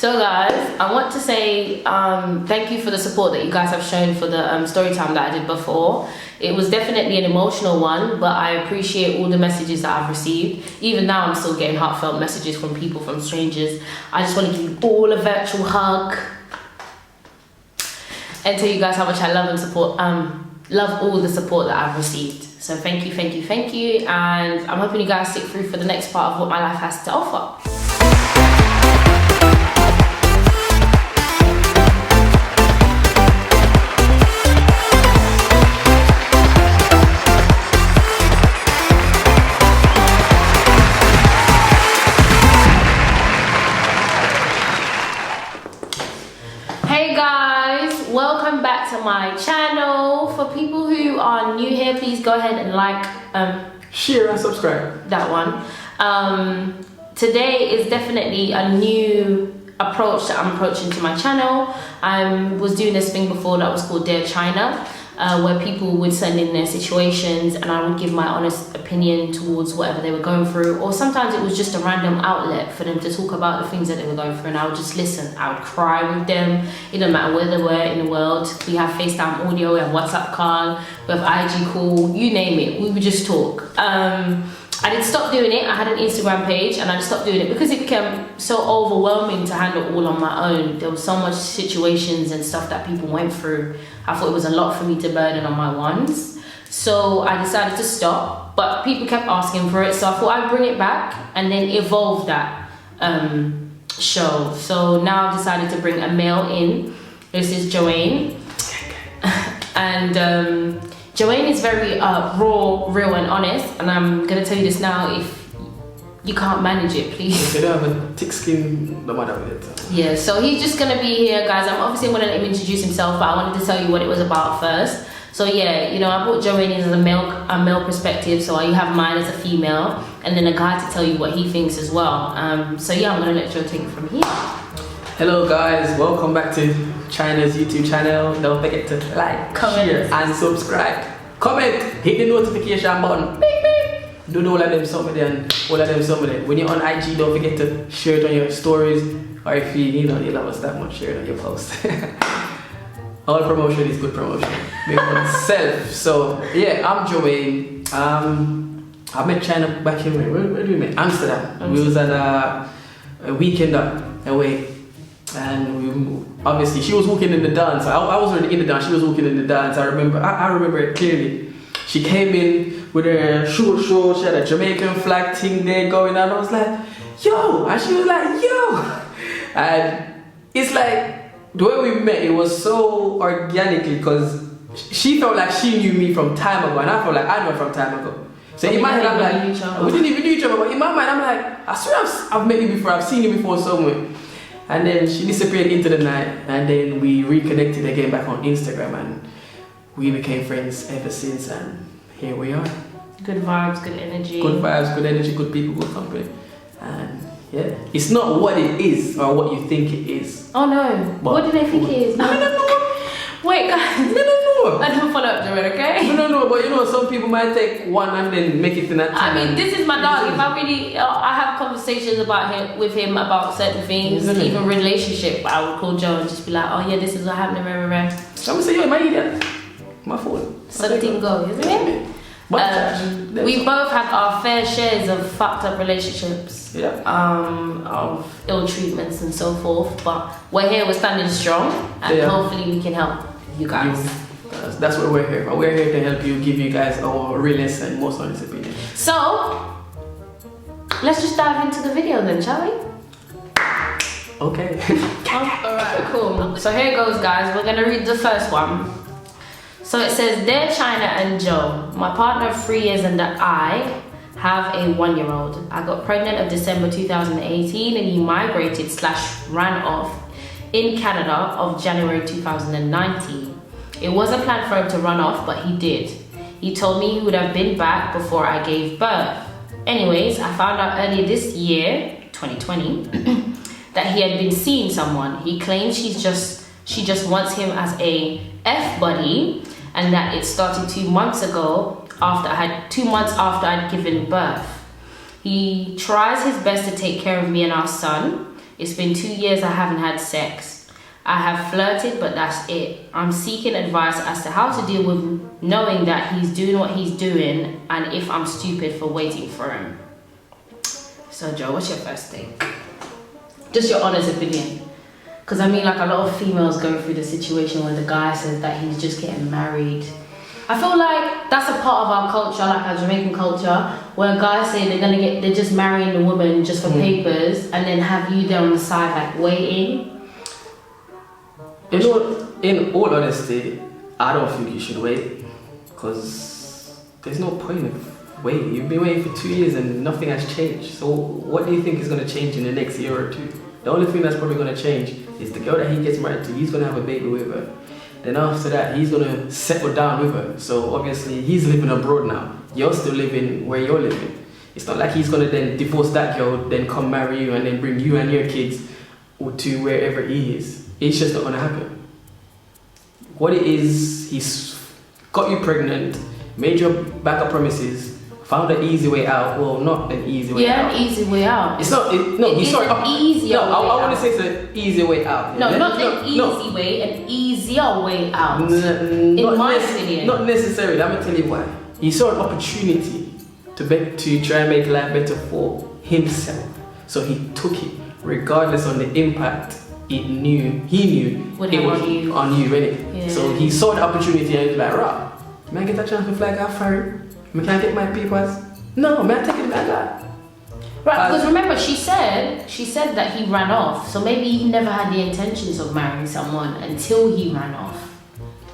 So guys, I want to say thank you for the support that you guys have shown for the story time that I did before. It was definitely an emotional one, but I appreciate all the messages that I've received. Even now I'm still getting heartfelt messages from people, from strangers. I just want to give you all a virtual hug and tell you guys how much I love and support, love all the support that I've received. So thank you, thank you, thank you, and I'm hoping you guys stick through for the next part of what my life has to offer. Welcome back to my channel. For people who are new here, please go ahead and like, share and subscribe. That one. Today is definitely a new approach that I'm approaching to my channel. I was doing this thing before that was called Dear China, where people would send in their situations and I would give my honest opinion towards whatever they were going through, or sometimes it was just a random outlet for them to talk about the things that they were going through, and I would just listen. I would cry with them. It doesn't matter where they were in the world. We have FaceTime audio, we have WhatsApp call, we have IG call, you name it, we would just talk. I did stop doing it. I had an Instagram page and I stopped doing it because it became so overwhelming to handle all on my own. There was so much situations and stuff that people went through. I thought it was a lot for me to burden on my ones. So I decided to stop, but people kept asking for it. So I thought I'd bring it back and then evolve that show. So now I've decided to bring a male in. This is Joanne. And Joanne is very raw, real and honest, and I'm gonna tell you this now. If you can't manage it, please. They don't have a thick skin, no matter what. Yeah, so he's just gonna be here, guys. I'm obviously gonna let him introduce himself, but I wanted to tell you what it was about first. So yeah, you know, I brought Joanne in as a male perspective, so you have mine as a female, and then a guy to tell you what he thinks as well. So yeah, I'm gonna let Joe take it from here. Hello guys, welcome back to China's YouTube channel. Don't forget to like, comment, share and subscribe. Comment, hit the notification button. Beep, beep. Do all of them something and all of them something. When you're on IG, don't forget to share it on your stories, or if you love us that much, share it on your post. All promotion is good promotion. Make oneself. So yeah, I'm Joanne. I met China back in where do we meet? Amsterdam. We was at a weekend away. And obviously she was walking in the dance. I was already in the dance. She was walking in the dance. I remember it clearly. She came in with her short shorts. She had a Jamaican flag thing there going on. I was like, yo, and she was like, yo. And it's like the way we met. It was so organically because she felt like she knew me from time ago, and I felt like I knew her from time ago. So in my head, I'm like, we didn't even know each other. But in my mind, I'm like, I swear I've met you before. I've seen you before somewhere. And then she disappeared into the night, and then we reconnected again back on Instagram, and we became friends ever since, and here we are. Good vibes, good energy. Good vibes, good energy, good people, good company. And yeah, it's not what it is or what you think it is. Oh no, what do they think it is? I don't know. Wait guys, they don't know. I don't follow up to it, okay? I don't know, but you know, some people might take one and then make it in that time. I mean, this is my dog. If I have conversations with him about certain things, even relationship, I would call Joe and just be like, oh yeah, this is what happened, So I'm gonna say, yo, my idiot. My phone. Something go, isn't it? We both have our fair shares of fucked up relationships, of ill treatments and so forth, but we're here, we're standing strong, and hopefully we can help you guys. That's what we're here for. We're here to help you, give you guys our realest and most honest opinion. So let's just dive into the video then, shall we? Okay. Alright, cool. So here goes, guys. We're gonna read the first one. So it says, Dear China&Jo, my partner of 3 years and I have a 1-year-old. I got pregnant in December 2018 and he migrated/ran off in Canada of January 2019. It wasn't planned for him to run off, but he did. He told me he would have been back before I gave birth. Anyways, I found out earlier this year, 2020, that he had been seeing someone. He claims she just wants him as a F-buddy, and that it started 2 months ago after 2 months after I'd given birth. He tries his best to take care of me and our son. It's been 2 years I haven't had sex. I have flirted, but that's it. I'm seeking advice as to how to deal with knowing that he's doing what he's doing and if I'm stupid for waiting for him. So Joe, what's your first take? Just your honest opinion. Because I mean, like, a lot of females go through the situation where the guy says that he's just getting married. I feel like that's a part of our culture, like our Jamaican culture, where guys say they're just marrying the woman just for papers, and then have you there on the side like waiting. In all honesty, I don't think you should wait, because there's no point of waiting. You've been waiting for 2 years and nothing has changed. So what do you think is going to change in the next year or two? The only thing that's probably going to change is the girl that he gets married to. He's going to have a baby with her. Then after that, he's going to settle down with her. So obviously, he's living abroad now. You're still living where you're living. It's not like he's going to then divorce that girl, then come marry you, and then bring you and your kids to wherever he is. It's just not going to happen. What it is, he's got you pregnant, made your backup promises, found an easy way out. Well, not an easy way out. Yeah, an easy way out. It's not. Easier. No, I want to say it's an easy way out. No, not an easy way, an easier way out. In my opinion. Not necessarily. I'm gonna tell you why. He saw an opportunity to try and make life better for himself, so he took it, regardless on the impact. He knew it was on you, innit? Yeah. So he saw the opportunity and he was like, right, may I get a chance to fly out for can I get my papers? No, may I take it like that? Right, because remember, she said that he ran off, so maybe he never had the intentions of marrying someone until he ran off.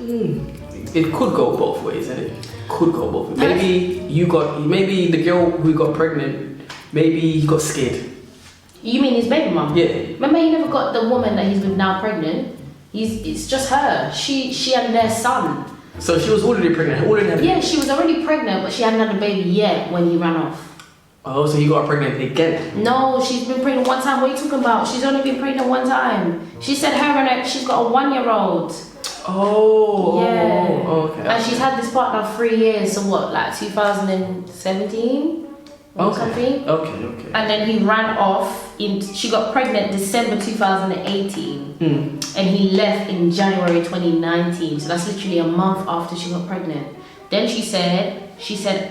It could go both ways, isn't it? Could go both ways. Maybe the girl who got pregnant, maybe he got scared. You mean his baby mum? Yeah. Remember, he never got the woman that he's with now pregnant. It's just her. She and their son. So she was already pregnant. Yeah, she was already pregnant, but she hadn't had a baby yet when he ran off. Oh, so he got pregnant again? No, she's been pregnant one time. What are you talking about? She's only been pregnant one time. She said she's got a 1-year-old. Oh. Yeah. Oh, okay. And she's had this partner 3 years. So what, like 2017? Or something. Okay. And then he ran off. She got pregnant December 2018, and he left in January 2019. So that's literally a month after she got pregnant. Then she said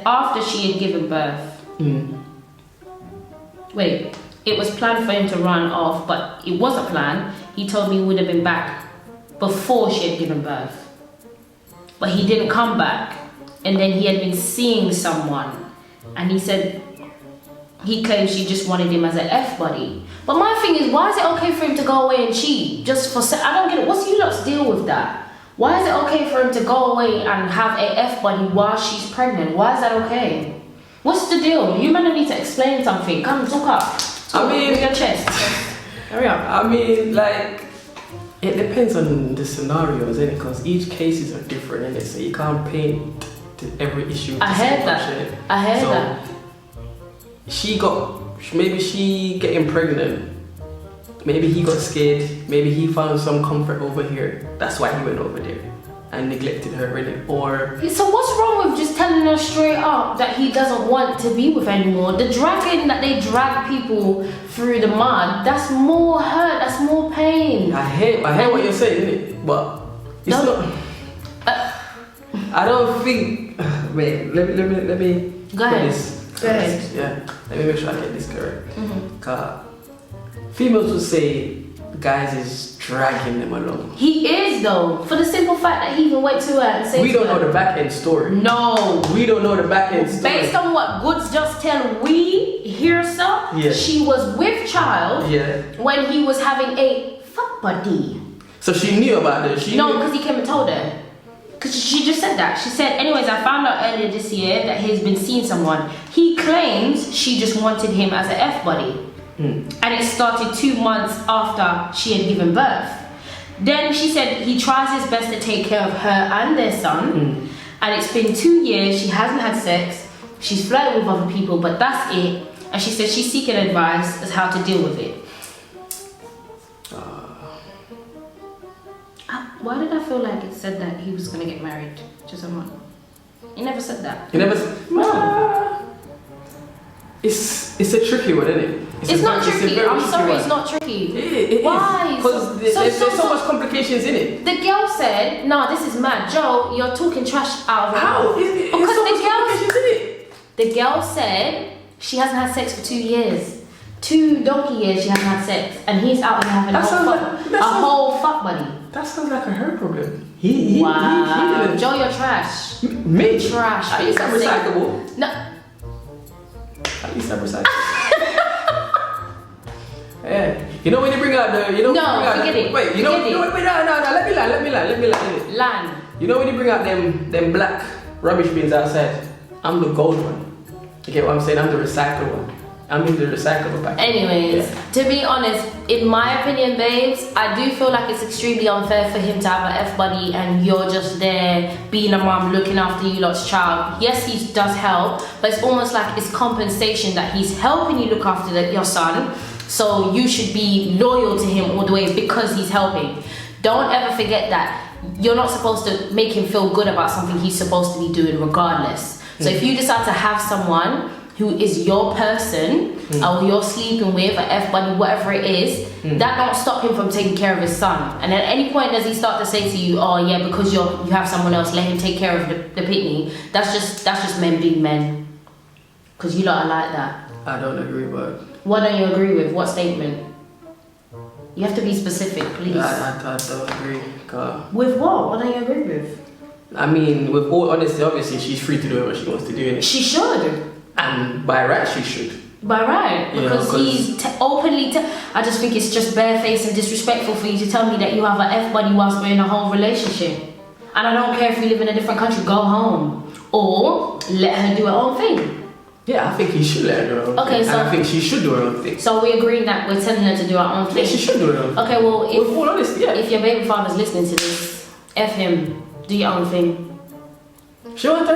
after she had given birth. Wait, it was planned for him to run off, but it wasn't planned. He told me he would have been back before she had given birth, but he didn't come back. And then he had been seeing someone, and he claims she just wanted him as an F buddy. But my thing is, why is it okay for him to go away and cheat? I don't get it. What's you lot's deal with that? Why is it okay for him to go away and have a F buddy while she's pregnant? Why is that okay? What's the deal? You might need to explain something. Come, talk up. With your chest. Hurry up. I mean, like, it depends on the scenarios, innit? Because each cases are different, innit? So you can't paint every issue. I heard that. Maybe she getting pregnant, maybe he got scared, maybe he found some comfort over here, that's why he went over there and neglected her, really. Or so what's wrong with just telling her straight up that he doesn't want to be with anymore? The dragging that they drag people through the mud, that's more hurt, that's more pain. I hear what you're saying, innit? But it's not. I don't think. Wait, let me go ahead. Go ahead. Yeah, let me make sure I get this correct. Cause females would say guys is dragging them along. He is though, for the simple fact that he even went to her and said we don't know the back end story. No, we don't know the back end story. Based on what Goods just tell we hear so, she was with child when he was having a fuck buddy. So she knew about this. No, because he came and told her. Because she just said that. She said, anyways, I found out earlier this year that he's been seeing someone. He claims she just wanted him as an F buddy. And it started 2 months after she had given birth. Then she said he tries his best to take care of her and their son. And it's been 2 years, she hasn't had sex. She's flirted with other people, but that's it. And she said she's seeking advice as how to deal with it. Why did I feel like it said that he was going to get married to someone? He never said that. He never said It's a tricky one, isn't it? It's not tricky. I'm sorry, it's not tricky. Why? Because there's so much complications in it. The girl said, "No, this is mad, Joe. You're talking trash out of her." How? Because so much complications in it. The girl said she hasn't had sex for 2 years. 2 donkey years she hasn't had sex, and he's out here having a whole fuck buddy. That sounds like a her problem. Wow. Joe, you're trash. Me? Trash. At least I'm recyclable. No. At least I'm recyclable. Yeah. You know when you bring out the, forget it. Wait, no, let me land. Land. You know when you bring out them black rubbish bins outside, I'm the gold one. You get what I'm saying? I'm the recycled one. I'm in the recyclable pack. Anyways, to be honest, in my opinion, babes, I do feel like it's extremely unfair for him to have an F-buddy and you're just there being a mom looking after you lot's child. Yes, he does help, but it's almost like it's compensation that he's helping you look after your son. So you should be loyal to him all the way because he's helping. Don't ever forget that you're not supposed to make him feel good about something he's supposed to be doing regardless. So if you decide to have someone who is your person or you're sleeping with, an F-buddy, whatever it is, that don't stop him from taking care of his son. And at any point does he start to say to you, oh yeah, because you have someone else, let him take care of the pitney. That's just men being men. Because you lot are like that. I don't agree with it. What don't you agree with? What statement? You have to be specific, please. I don't agree. God. With what? What don't you agree with? I mean, with all honesty, obviously she's free to do what she wants to do. Innit? She should. And by right, she should. By right, because he's openly. I just think it's just barefaced and disrespectful for you to tell me that you have an F-buddy whilst we're in a whole relationship. And I don't care if you live in a different country, go home. Or let her do her own thing. Yeah, I think he should let her do her own thing. So, and I think she should do her own thing. So we're agreeing that we're telling her to do her own thing? Yeah, she should do her own thing. Okay, well, if, with all honesty, yeah. If your baby father's listening to this, F him, do your own thing. She want to go.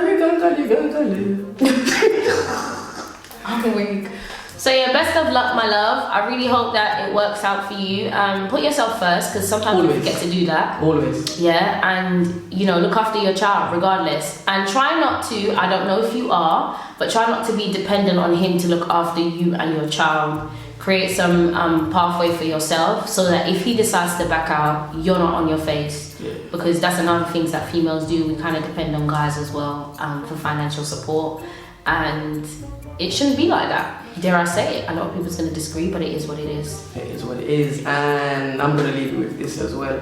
I'm weak. So yeah, best of luck, my love. I really hope that it works out for you. Put yourself first, because sometimes you forget to do that. Always. Yeah, and look after your child regardless. And try not to, I don't know if you are, but try not to be dependent on him to look after you and your child. Create some pathway for yourself so that if he decides to back out, you're not on your face. Yeah. Because that's another thing that females do. We kind of depend on guys as well for financial support. And it shouldn't be like that. Dare I say it? I know people's going to disagree, but it is what it is. It is what it is. And I'm going to leave you with this as well.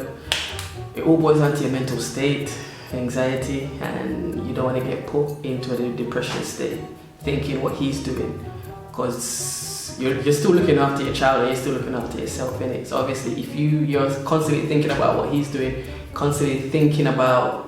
It all boils down to your mental state, anxiety, and you don't want to get put into a depression state thinking what he's doing. Because you're still looking after your child and you're still looking after yourself, innit? So obviously if you're constantly thinking about what he's doing, constantly thinking about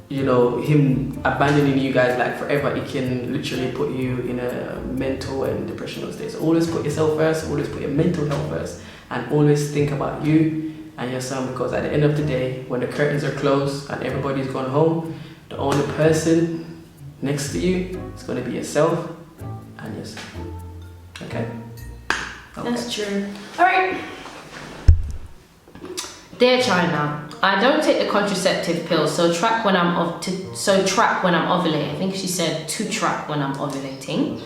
him abandoning you guys like forever, it can literally put you in a mental and depressional state. So always put yourself first, always put your mental health first, and always think about you and your son, because at the end of the day, when the curtains are closed and everybody's gone home, the only person next to you is going to be yourself and your son. Okay? That's true. Alright. Dear China, I don't take the contraceptive pills, so track when I'm ovulating. I think she said to track when I'm ovulating.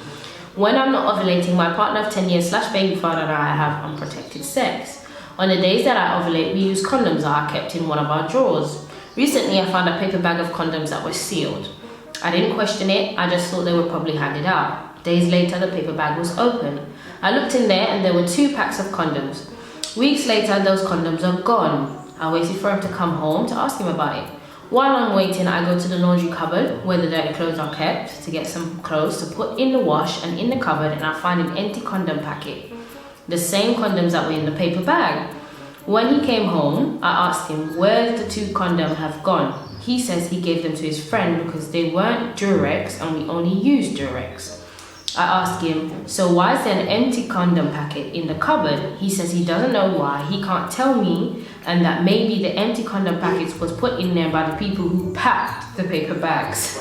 When I'm not ovulating, my partner of 10 years / baby father and I have unprotected sex. On the days that I ovulate, we use condoms that are kept in one of our drawers. Recently, I found a paper bag of condoms that were sealed. I didn't question it, I just thought they were probably handed out. Days later, the paper bag was open. I looked in there and there were 2 packs of condoms. Weeks later, those condoms are gone. I waited for him to come home to ask him about it. While I'm waiting, I go to the laundry cupboard where the dirty clothes are kept to get some clothes to put in the wash and in the cupboard, and I find an empty condom packet. The same condoms that were in the paper bag. When he came home, I asked him where the 2 condoms have gone. He says he gave them to his friend because they weren't Durex and we only use Durex. I asked him, so why is there an empty condom packet in the cupboard? He says he doesn't know why, he can't tell me, and that maybe the empty condom packets was put in there by the people who packed the paper bags.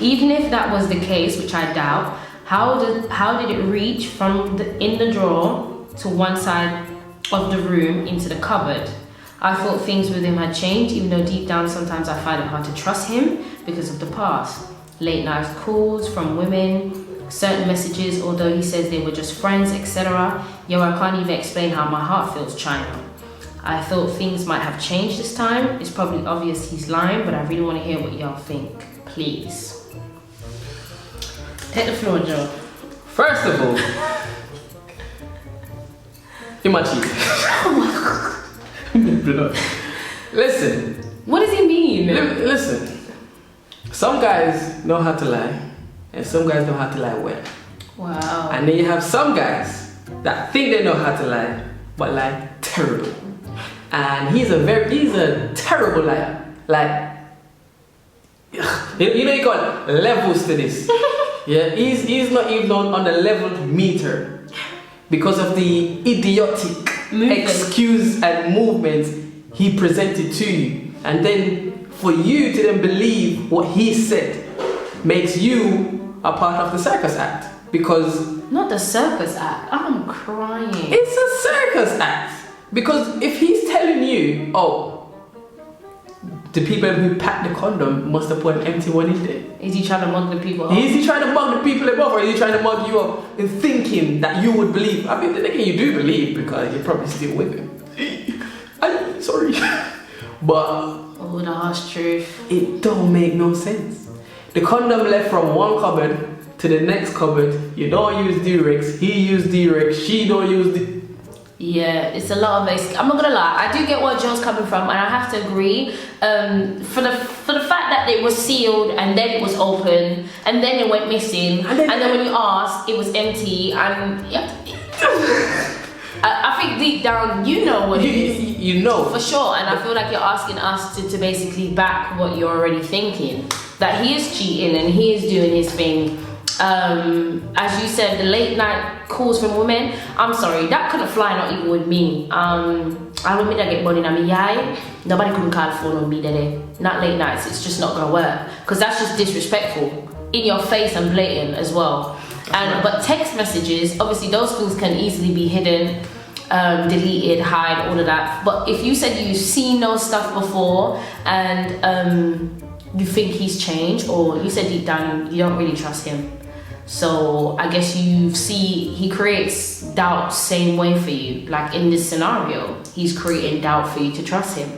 Even if that was the case, which I doubt, how did it reach from in the drawer to one side of the room into the cupboard? I thought things with him had changed, even though deep down sometimes I find it hard to trust him because of the past. Late night calls from women, certain messages, although he says they were just friends, etc. Yo, I can't even explain how my heart feels, China. I thought things might have changed this time. It's probably obvious he's lying, but I really want to hear what y'all think. Please. Take the floor, Joe. First of all, you're my cheat. Listen. What does he mean? Listen. Some guys know how to lie, and some guys know how to lie well. Wow. And then you have some guys that think they know how to lie, but lie terrible. And he's a terrible liar. Like, you know, you got levels to this. Yeah, he's not even on the leveled meter because of the idiotic excuse and movements he presented to you. And then for you to then believe what he said makes you a part of the circus act. Because not the circus act. I'm crying. It's a circus act. Because if he's telling you, oh, the people who packed the condom must have put an empty one in there. Is he trying to mug the people up? Is he trying to mug the people above, or is he trying to mug you up in thinking that you would believe? I mean, then again, you do believe because you're probably still with him. I'm sorry. But oh, the harsh truth. It don't make no sense. The condom left from one cupboard to the next cupboard. You don't use Durex. He used Durex. She don't use the. Yeah, it's a lot of. I'm not gonna lie. I do get where Joe's coming from, and I have to agree. For the fact that it was sealed and then it was open and then it went missing and then when you ask, it was empty. And yeah. I think deep down you know what it is. You know. For sure, and I feel like you're asking us to basically back what you're already thinking. That he is cheating and he is doing his thing. As you said, the late night calls from women, I'm sorry, that couldn't fly, not even with me. I would mean I get money in my eye. Nobody couldn't call the phone on me today. Not late nights, it's just not gonna work. Because that's just disrespectful. In your face and blatant as well. But text messages, obviously those things can easily be hidden, deleted, hide, all of that. But if you said you've seen those stuff before and you think he's changed, or you said deep down you don't really trust him. So I guess you see he creates doubt same way for you. Like in this scenario, he's creating doubt for you to trust him.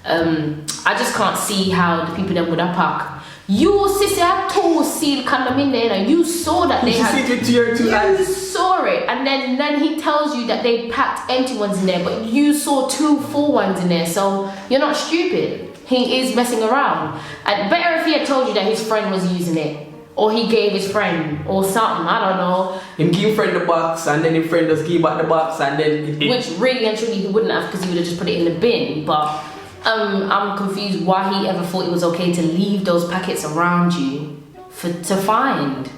I just can't see how the people that would have packed. You sissy had two seal condom in there and you saw that they had. You saw it, and then he tells you that they packed empty ones in there, but you saw 2 full ones in there. So you're not stupid. He is messing around. And better if he had told you that his friend was using it. Or he gave his friend, or something, I don't know. Him give friend the box, and then his friend does give back the box, and then... Which really and truly he wouldn't have, because he would have just put it in the bin. But I'm confused why he ever thought it was okay to leave those packets around you to find.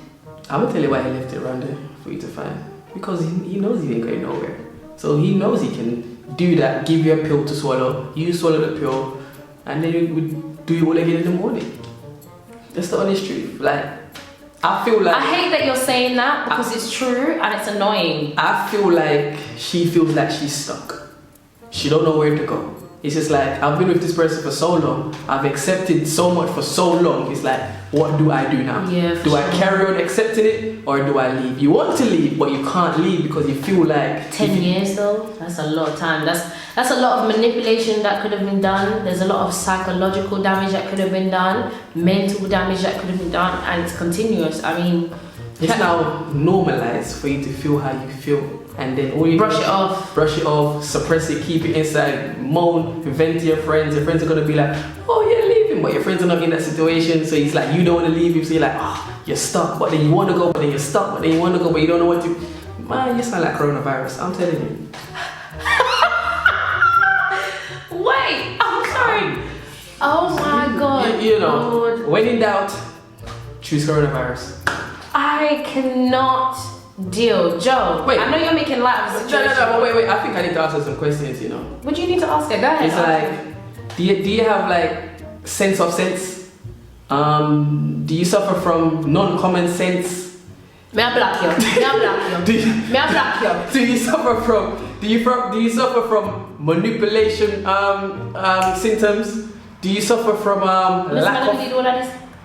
I'm gonna tell you why he left it around there for you to find. Because he knows he ain't going nowhere. So he knows he can do that, give you a pill to swallow, you swallow the pill, and then you would do it all again in the morning. That's the honest truth. Like, I feel like... I hate that you're saying that because it's true and it's annoying. I feel like she feels like she's stuck. She don't know where to go. It's just like, I've been with this person for so long. I've accepted so much for so long. It's like, what do I do now? Yeah, do I carry on accepting it or do I leave? You want to leave, but you can't leave because you feel like... 10 years though? That's a lot of time. That's a lot of manipulation that could have been done. There's a lot of psychological damage that could have been done. Mental damage that could have been done. And it's continuous. I mean... It's now normalized for you to feel how you feel. And then all you brush it off, suppress it, keep it inside, moan, vent to your friends. Your friends are gonna be like, oh yeah, leave him, but your friends are not in that situation, so it's like you don't want to leave him, so you're like, oh, you're stuck, but then you want to go, but then you're stuck, but then you want to go, but you don't know what to. Man, you sound like coronavirus, I'm telling you. Wait, I'm sorry. Oh my god. You know, Lord. When in doubt, choose coronavirus. I cannot deal. Joe, wait. I know you're making light of the situation. No, but wait. I think I need to answer some questions, you know. What do you need to ask her? Go ahead. It's like, do you have like sense of sense? Do you suffer from non-common sense? May I block you? May I block you? Do you suffer from manipulation symptoms? Do you suffer from lack of...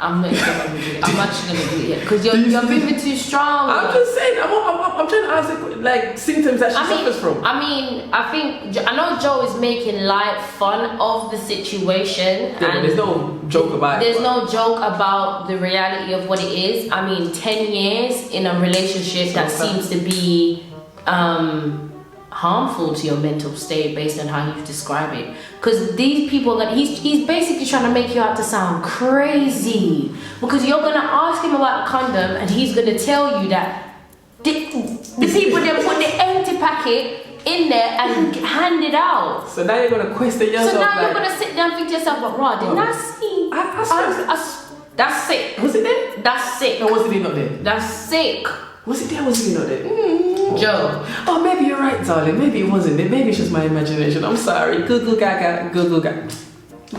I'm not gonna do it. I'm actually gonna do it because you're moving too strong. I'm just saying. I'm trying to ask like symptoms that she suffers from. I mean, I know Joe is making light fun of the situation. Yeah, but there's no joke about it. There's no joke about the reality of what it is. I mean, 10 years in a relationship that seems to be harmful to your mental state based on how you describe it. Because these people that he's basically trying to make you out to sound crazy. Because you're gonna ask him about the condom and he's gonna tell you that the people that put the empty packet in there and hand it out. So now you're gonna question yourself. So now you're gonna sit down and think to yourself, but Rod, didn't I see? That's sick. Was it there? That's sick. No, was it not there? That's sick. Was it there? Was it not there? Joe. Oh, maybe you're right, darling. Maybe it wasn't there. Maybe it's just my imagination. I'm sorry. Google gaga. Google gaga.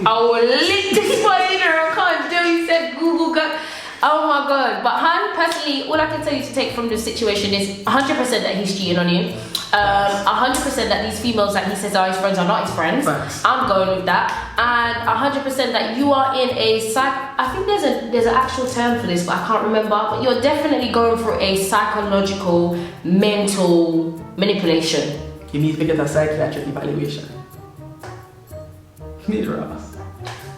I will lick the spider. I can't do. He said Google gaga. Oh my god. But Han, personally, all I can tell you to take from this situation is 100% that he's cheating on you. 100% that these females that he says are his friends are not his friends. Thanks. I'm going with that. And 100% that you are in a I think there's an actual term for this, but I can't remember. But you're definitely going through a psychological, mental manipulation. You need to get a psychiatric evaluation. You need to ask.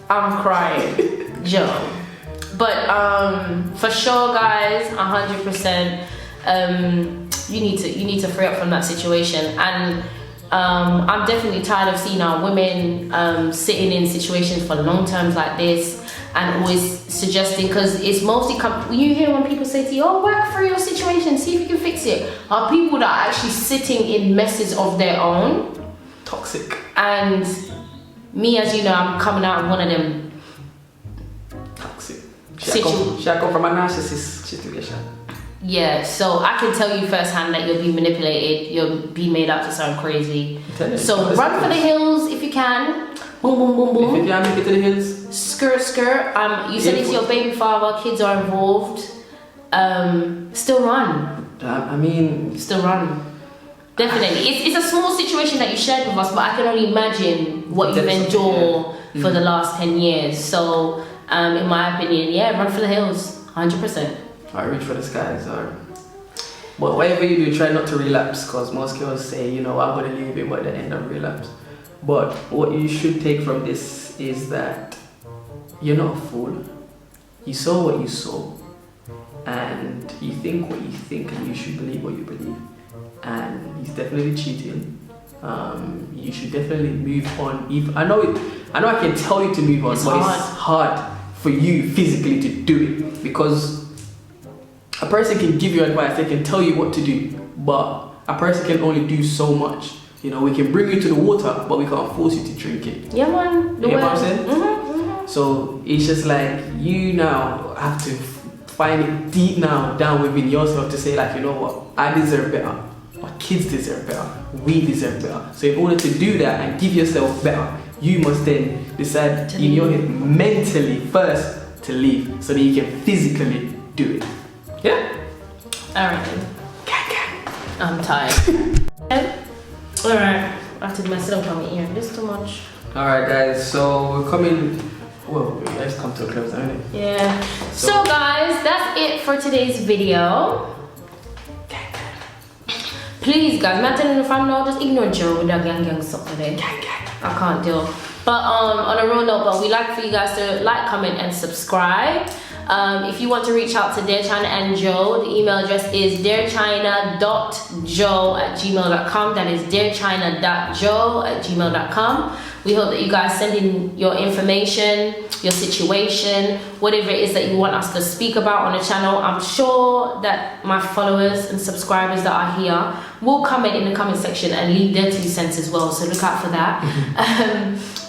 I'm crying, Joe. But for sure, guys, 100%. You need to free up from that situation. And I'm definitely tired of seeing our women sitting in situations for long terms like this and always suggesting, because it's mostly you hear when people say to you, oh, work through your situation, see if you can fix it, are people that are actually sitting in messes of their own. Toxic. And me, as you know, I'm coming out of one of them. Toxic. She come from a narcissist situation. Yeah, so I can tell you firsthand that you'll be manipulated, you'll be made out to sound crazy. So run for the hills if you can. Boom, boom, boom, boom. If you can't make it to the hills. Skirt, skirt. You said it's your baby father, kids are involved. Still run. I mean... Still run. Definitely. It's a small situation that you shared with us, but I can only imagine what you've endured for the last 10 years. So, in my opinion, yeah, run for the hills. 100%. Or reach for the skies, or... But whatever you do, try not to relapse, because most girls say, you know, I'm going to leave it by the end of relapse. But what you should take from this is that you're not a fool. You saw what you saw, and you think what you think, and you should believe what you believe. And he's definitely cheating. You should definitely move on. I know I can tell you to move on, but it's hard for you physically to do it, because a person can give you advice, they can tell you what to do, but a person can only do so much. You know, we can bring you to the water, but we can't force you to drink it. Yeah, man. You know what I'm saying? So it's just like you now have to find it deep down within yourself to say, like, you know what, I deserve better. My kids deserve better. We deserve better. So in order to do that and give yourself better, you must then decide in your head mentally first to leave, so that you can physically do it. Yeah? Alright then. I'm tired. Alright. I have to do my sit on my ear. This too much. Alright guys, so we're coming. Well, let's come to a close, don't it? Yeah. So guys, that's it for today's video. Please guys, I'm not telling you if I'm not, just ignore Joe with that gang stuff today. I can't deal. But on a real note, we'd like for you guys to like, comment, and subscribe. If you want to reach out to Dear China and Joe, the email address is dearchina.jo@gmail.com. That is dearchina.jo@gmail.com. We hope that you guys send in your information, your situation, whatever it is that you want us to speak about on the channel. I'm sure that my followers and subscribers that are here will comment in the comment section and leave their 2 cents as well, so look out for that.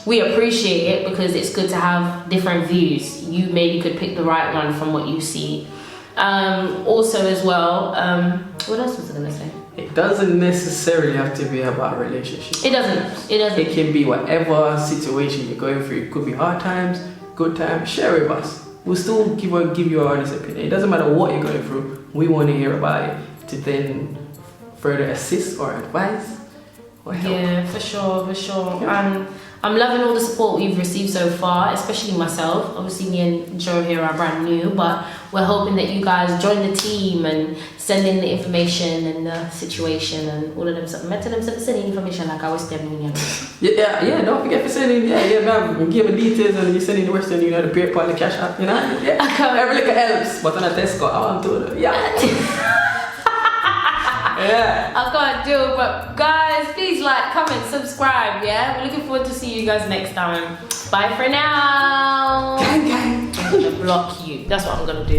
We appreciate it because it's good to have different views. You maybe could pick the right one from what you see. Also as well, what else was I gonna say? It doesn't necessarily have to be about a relationship. It doesn't. It can be whatever situation you're going through. It could be hard times, good times. Share with us. We'll still give you our honest opinion. It doesn't matter what you're going through. We want to hear about it to then further assist or advise or help. Yeah, for sure. And I'm loving all the support we've received so far, especially myself. Obviously, me and Joe here are brand new, but we're hoping that you guys join the team and send in the information and the situation and all of them stuff. Tell them to send in information like I was telling you. Yeah, don't forget to send in, man, give me details and you send in the Western Union, the PayPal, the Cash App, you know? Yeah. Every little helps, but on a Tesco, I want to, yeah. Yeah. I can't do it, but guys, please like, comment, subscribe, yeah? We're looking forward to see you guys next time. Bye for now. Gang. I'm gonna block you. That's what I'm gonna do.